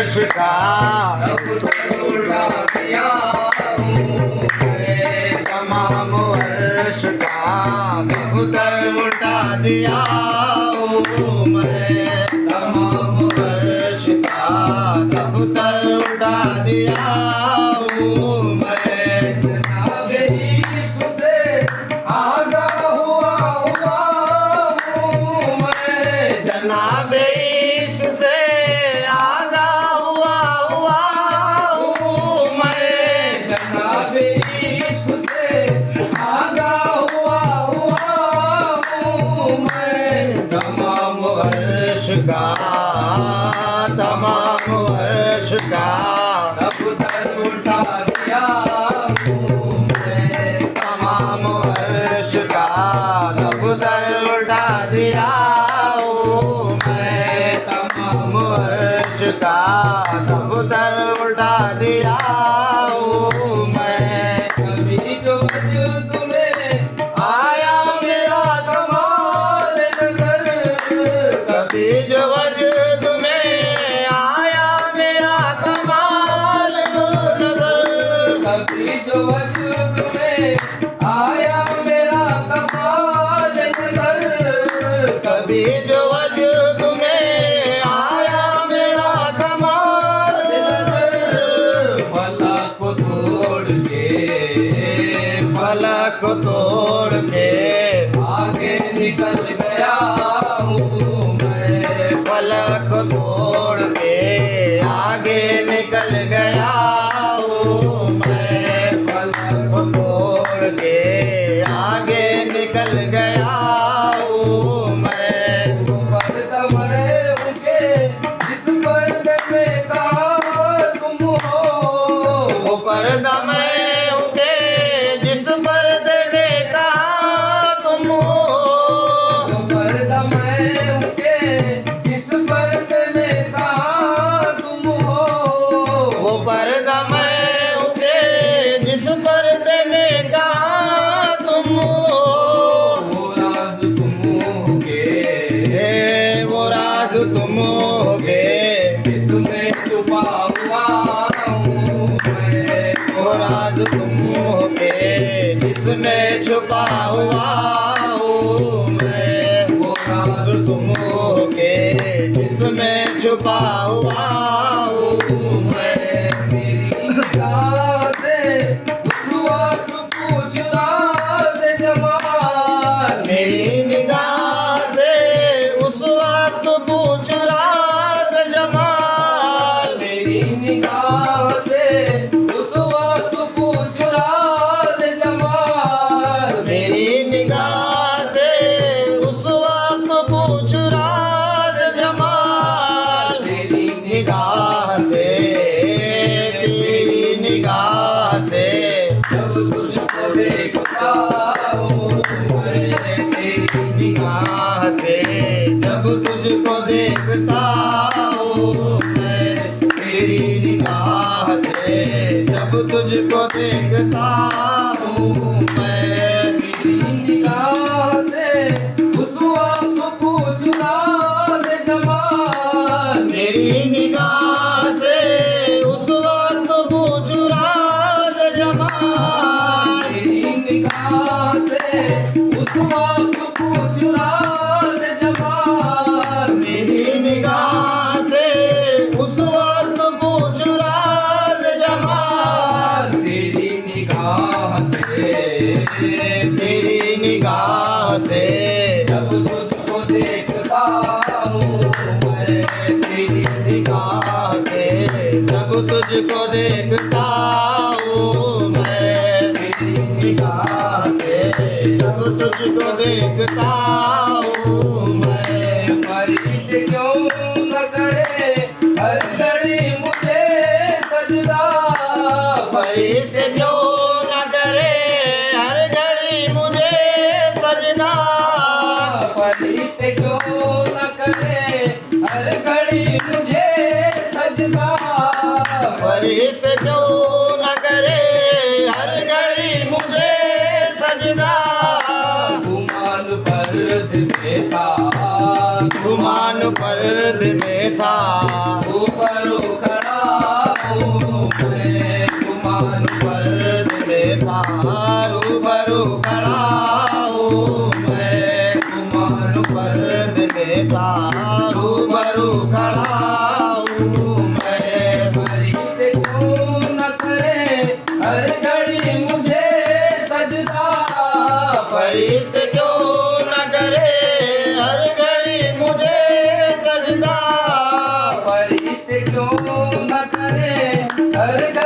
वर्ष का दफ्तर उठा दिया हूँ मैं। तमाम वर्ष का दफ्तर उठा दिया हूँ मैं। तमाम वर्ष का दफ्तर उठा दिया हूँ मैं। जनाब इश्क से आगाह हुआ हूँ मैं। जनाब इश्क से आगाह हुआ हूँ मैं। जनाब इश्क से आगाह हुआ हूँ मैं। तमाम वर्ष का तमाम वर्ष का दफ्तर उठा दिया हूँ मैं। तमाम वर्ष का दफ्तर उठा दिया हूँ मैं। तमाम वर्ष का दफ्तर उठा दिया हूँ मैं। कभी जो वजूद में आया मेरा कमाल नजर। कभी जो वजूद में आया मेरा कमाल नजर। कभी जो वजूद में आया मेरा कमाल नजर। कभी जो वजूद में आया मेरा कमाल नजर। फलक को तोड़ के फलक को तोड़ के आगे निकल गया हूँ मैं। फलक को तोड़ के आगे निकल गया हूँ मैं। फलक को तोड़ के आगे निकल गया हूँ मैं। पर्दा मैं उनके जिस पर्दे में कहा तुम हो। वो पर्दा मैं हूँ के जिस पर्दे में कहा तुम हो। जो पर्दा मैं उनके जिस पर्दे में कहा तुम हो। वो पर्दा मैं हूँ के जिस पर्दे में कहा तुम हो। वो राज तुम होगे वो राज तुम होगे इसमें छुपा हुआ हूँ मैं। वो राज तुम होगे जिसमें छुपा हुआ हूँ मैं। वो राज तुम होगे जिसमें छुपा हुआ हूँ मैं। मेरी निगाह से उस वक्त पूछ राज जमाल। मेरी निगाह से उस वक्त पूछ राज जमाल। मेरी निगाह से उस वक्त पूछ राज जमाल। मेरी निगाह से उस वक्त पूछ राज जमाल। मेरी निगाह से तेरी निगाह से जब तुझको देखता हूँ मैं। तेरी निगाह से जब तुझको देखता हूँ मैं। तेरी निगाह से जब तुझको देखता हूँ मैं। मेरी निगाह से उस वक्त पूछ राज जमाल। मेरी निगाह से उस वक्त पूछ राज जमाल। मेरी निगाह से उस वक्त पूछ राज जमाल। मेरी निगाह से उस वक्त पूछ राज जमाल। तेरी निगाह से तेरी निगाह से जब तुझको देखता हूँ मैं। तेरी निगाह से जब तुझको देखता हूँ मैं। तेरी निगाह से जब तुझको देखता हूँ मैं। फरिश्ते क्यों न करे हर घड़ी मुझे सजदा। फरिश्ते क्यों न करे हर घड़ी मुझे सजना। फरिश्ते क्यों न करे हर घड़ी मुझे सजदा। फरिश्ते क्यों न करे हर घड़ी मुझे सजना। गुमान पर्द में था गुमान पर्द में था ऊपर उखड़ हर